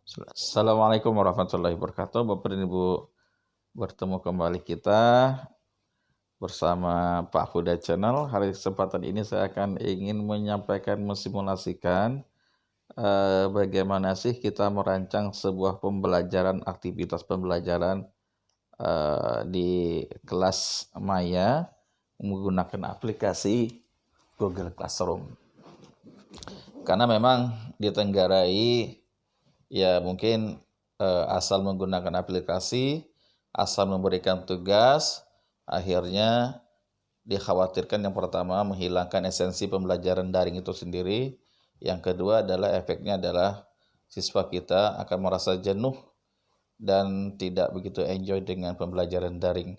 Assalamualaikum warahmatullahi wabarakatuh. Bapak dan Ibu, bertemu kembali kita bersama Pak Huda Channel. Hari kesempatan ini saya akan ingin menyampaikan, mensimulasikan bagaimana sih kita merancang sebuah pembelajaran, aktivitas pembelajaran di kelas maya menggunakan aplikasi Google Classroom. Karena memang ditenggarai ya mungkin asal menggunakan aplikasi, asal memberikan tugas, akhirnya dikhawatirkan yang pertama menghilangkan esensi pembelajaran daring itu sendiri. Yang kedua adalah efeknya adalah siswa kita akan merasa jenuh dan tidak begitu enjoy dengan pembelajaran daring.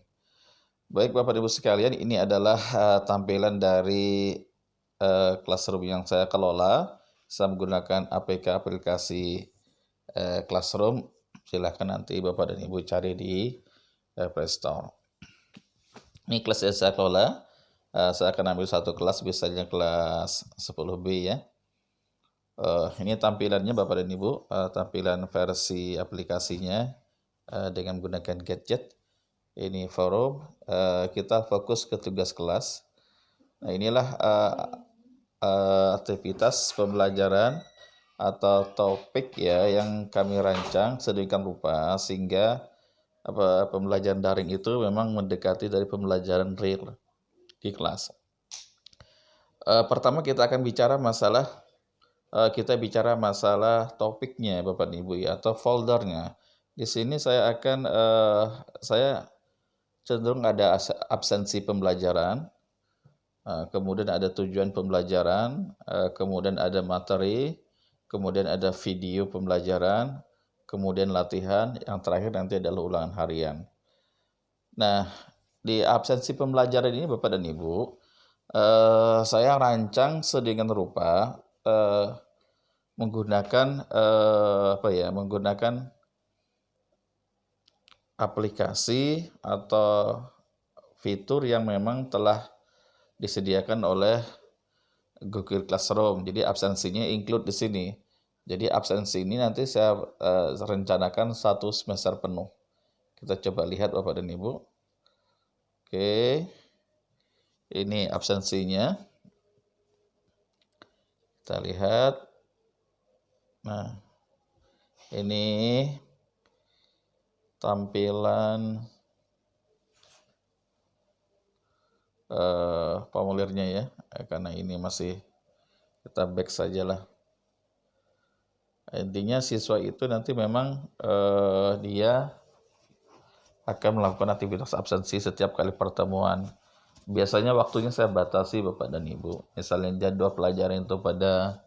Baik Bapak Ibu sekalian, ini adalah tampilan dari Classroom yang saya kelola. Saya menggunakan aplikasi Classroom. Silahkan nanti Bapak dan Ibu cari di Play Store. Ini kelas yang saya kelola. Saya akan ambil satu kelas, misalnya kelas 10B ya. Ini tampilannya Bapak dan Ibu, tampilan versi aplikasinya dengan menggunakan gadget. Ini forum, kita fokus ke tugas kelas. Nah inilah aktivitas pembelajaran atau topik ya yang kami rancang sedemikian rupa sehingga pembelajaran daring itu memang mendekati dari pembelajaran real di kelas. Pertama kita akan bicara masalah topiknya Bapak dan Ibu ya, atau foldernya. Di sini saya akan saya cenderung ada absensi pembelajaran, kemudian ada tujuan pembelajaran, kemudian ada materi, kemudian ada video pembelajaran, kemudian latihan, yang terakhir nanti adalah ulangan harian. Nah, di absensi pembelajaran ini Bapak dan Ibu, saya rancang sedemikian rupa menggunakan menggunakan aplikasi atau fitur yang memang telah disediakan oleh Google Classroom. Jadi absensinya include di sini. Jadi absensi ini nanti saya rencanakan 1 semester penuh. Kita coba lihat Bapak dan Ibu. Oke. Ini absensinya. Kita lihat. Nah, ini tampilan formulirnya ya, karena ini masih kita back sajalah. Intinya siswa itu nanti memang dia akan melakukan aktivitas absensi setiap kali pertemuan. Biasanya waktunya saya batasi Bapak dan Ibu. Misalnya jadwal pelajaran itu pada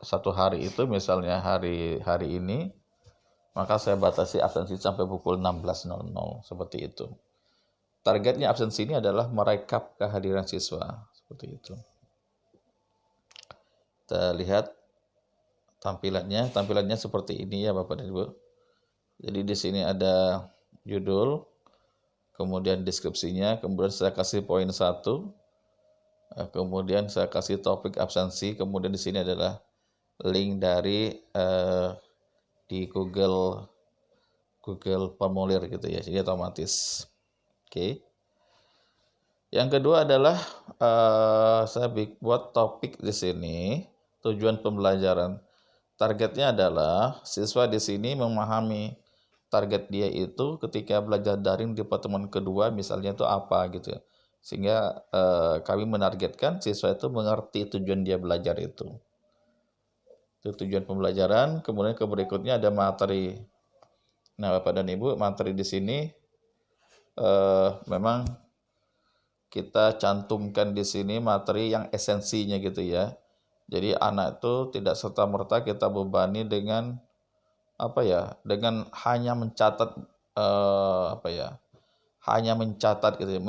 satu hari itu, misalnya hari ini, maka saya batasi absensi sampai pukul 16.00 seperti itu. Targetnya absensi ini adalah merekap kehadiran siswa seperti itu. Kita lihat tampilannya seperti ini ya Bapak dan Ibu. Jadi di sini ada judul, kemudian deskripsinya, kemudian saya kasih poin 1, kemudian saya kasih topik absensi, kemudian di sini adalah link dari di Google formulir gitu ya, jadi otomatis. Oke. Yang kedua adalah saya buat topik di sini, tujuan pembelajaran. Targetnya adalah siswa di sini memahami target dia itu ketika belajar daring di pertemuan kedua misalnya itu apa gitu ya. Sehingga kami menargetkan siswa itu mengerti tujuan dia belajar itu. Itu tujuan pembelajaran, kemudian ke berikutnya ada materi. Nah, Bapak dan Ibu, materi di sini memang kita cantumkan di sini materi yang esensinya gitu ya. Jadi anak itu tidak serta-merta kita bebani dengan dengan hanya mencatat hanya mencatat gitu ya.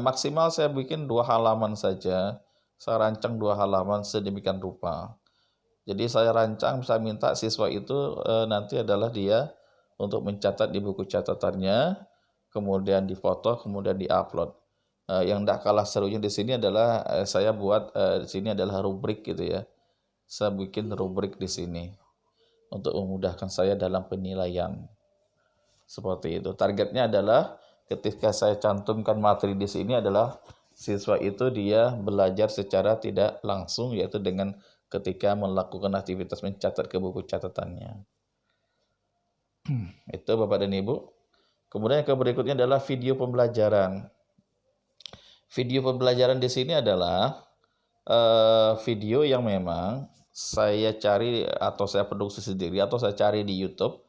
Maksimal saya bikin 2 halaman saja. Saya rancang 2 halaman sedemikian rupa. Jadi saya minta siswa itu nanti adalah dia untuk mencatat di buku catatannya, kemudian difoto, kemudian diupload. Yang tidak kalah serunya di sini adalah saya buat di sini adalah rubrik gitu ya. Saya bikin rubrik di sini. untuk memudahkan saya dalam penilaian. Seperti itu. Targetnya adalah ketika saya cantumkan materi di sini adalah siswa itu dia belajar secara tidak langsung, yaitu dengan ketika melakukan aktivitas mencatat ke buku catatannya. Itu Bapak dan Ibu. Kemudian yang berikutnya adalah video pembelajaran. Video pembelajaran di sini adalah video yang memang saya cari atau saya produksi sendiri atau saya cari di YouTube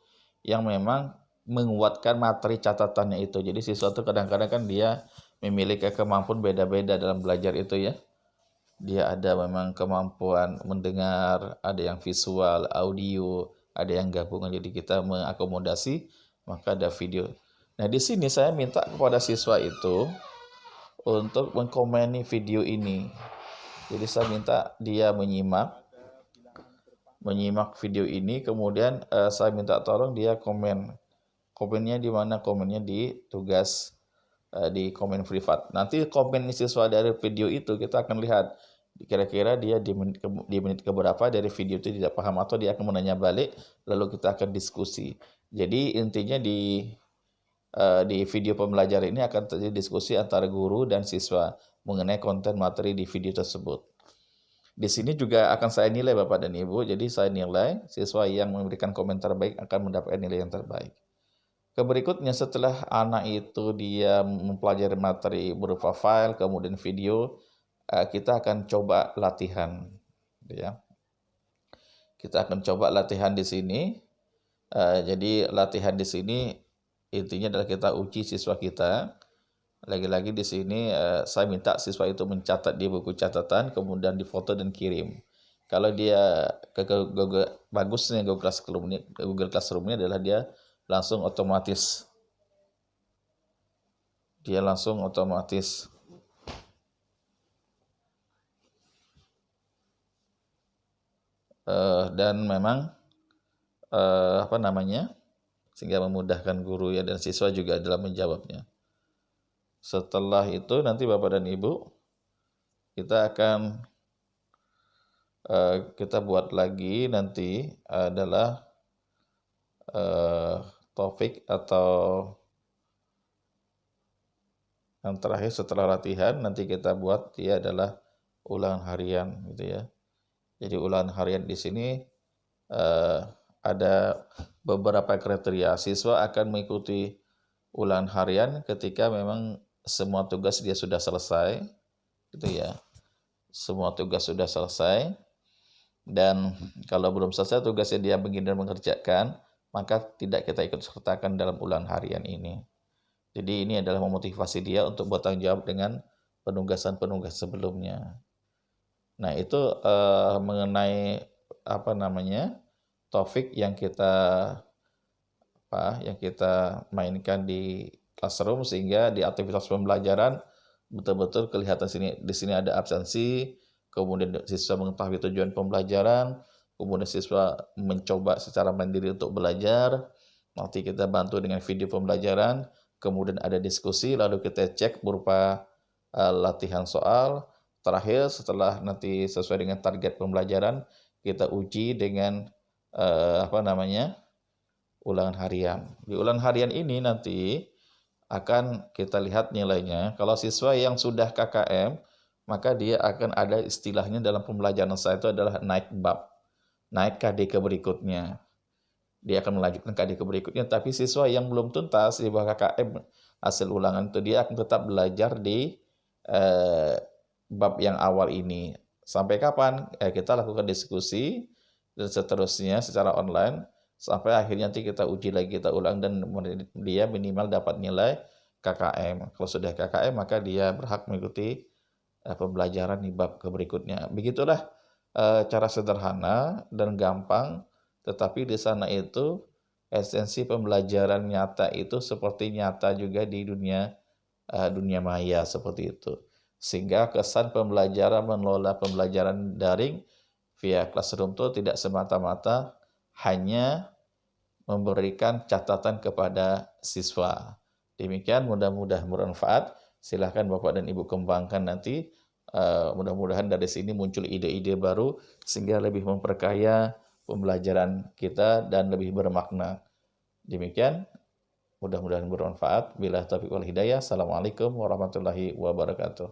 yang memang menguatkan materi catatannya itu. Jadi siswa itu kadang-kadang kan dia memiliki kemampuan beda-beda dalam belajar itu ya. Dia ada memang kemampuan mendengar, ada yang visual, audio, ada yang gabungan. Jadi kita mengakomodasi, maka ada video. Nah, di sini saya minta kepada siswa itu untuk mengkomeni video ini. Jadi saya minta dia menyimak video ini, kemudian saya minta tolong dia komen. Komennya di mana? Komennya di tugas di komen privat. Nanti komen siswa dari video itu kita akan lihat kira-kira dia di menit keberapa dari video itu tidak paham atau dia akan menanya balik, lalu kita akan diskusi. Jadi intinya di video pembelajaran ini akan terjadi diskusi antara guru dan siswa mengenai konten materi di video tersebut. Di sini juga akan saya nilai Bapak dan Ibu, jadi saya nilai siswa yang memberikan komentar baik akan mendapatkan nilai yang terbaik. Berikutnya setelah anak itu dia mempelajari materi berupa file, kemudian video, kita akan coba latihan. Ya. Kita akan coba latihan di sini. Jadi latihan di sini intinya adalah kita uji siswa kita. Lagi-lagi di sini saya minta siswa itu mencatat di buku catatan, kemudian difoto dan kirim. Kalau dia bagusnya Google Classroom ini adalah dia langsung otomatis dan memang sehingga memudahkan guru ya dan siswa juga dalam menjawabnya. Setelah itu nanti Bapak dan Ibu kita akan kita buat lagi nanti adalah topik atau yang terakhir setelah latihan nanti kita buat dia adalah ulangan harian gitu ya. Jadi ulangan harian di sini ada beberapa kriteria. Siswa akan mengikuti ulangan harian ketika memang semua tugas dia sudah selesai gitu ya. Semua tugas sudah selesai, dan kalau belum selesai tugasnya dia beginner mengerjakan, maka tidak kita ikut sertakan dalam ulangan harian ini. Jadi ini adalah memotivasi dia untuk bertanggung jawab dengan penugasan-penugasan sebelumnya. Nah itu mengenai topik yang kita mainkan di classroom, sehingga di aktivitas pembelajaran betul-betul kelihatan di sini ada absensi, kemudian siswa mengetahui tujuan pembelajaran, kemudian siswa mencoba secara mandiri untuk belajar. Nanti kita bantu dengan video pembelajaran, kemudian ada diskusi, lalu kita cek berupa latihan soal. Terakhir setelah nanti sesuai dengan target pembelajaran, kita uji dengan ulangan harian. Di ulangan harian ini nanti akan kita lihat nilainya. Kalau siswa yang sudah KKM, maka dia akan ada istilahnya dalam pembelajaran saya itu adalah naik bab, naik KD ke berikutnya. Dia akan melanjutkan KD ke berikutnya. Tapi siswa yang belum tuntas di bawah KKM hasil ulangan itu, dia akan tetap belajar di bab yang awal ini. Sampai kapan? Kita lakukan diskusi dan seterusnya secara online. Sampai akhirnya nanti kita uji lagi, kita ulang, dan dia minimal dapat nilai KKM. Kalau sudah KKM maka dia berhak mengikuti pembelajaran di bab berikutnya. Begitulah cara sederhana dan gampang, tetapi di sana itu esensi pembelajaran nyata itu seperti nyata juga di dunia maya seperti itu. Sehingga kesan pembelajaran mengelola pembelajaran daring via classroom itu tidak semata-mata hanya memberikan catatan kepada siswa. Demikian, mudah-mudahan bermanfaat. Silahkan Bapak dan Ibu kembangkan nanti. Mudah-mudahan dari sini muncul ide-ide baru sehingga lebih memperkaya pembelajaran kita dan lebih bermakna. Demikian, mudah-mudahan bermanfaat. Bila taufiq wal hidayah. Assalamualaikum warahmatullahi wabarakatuh.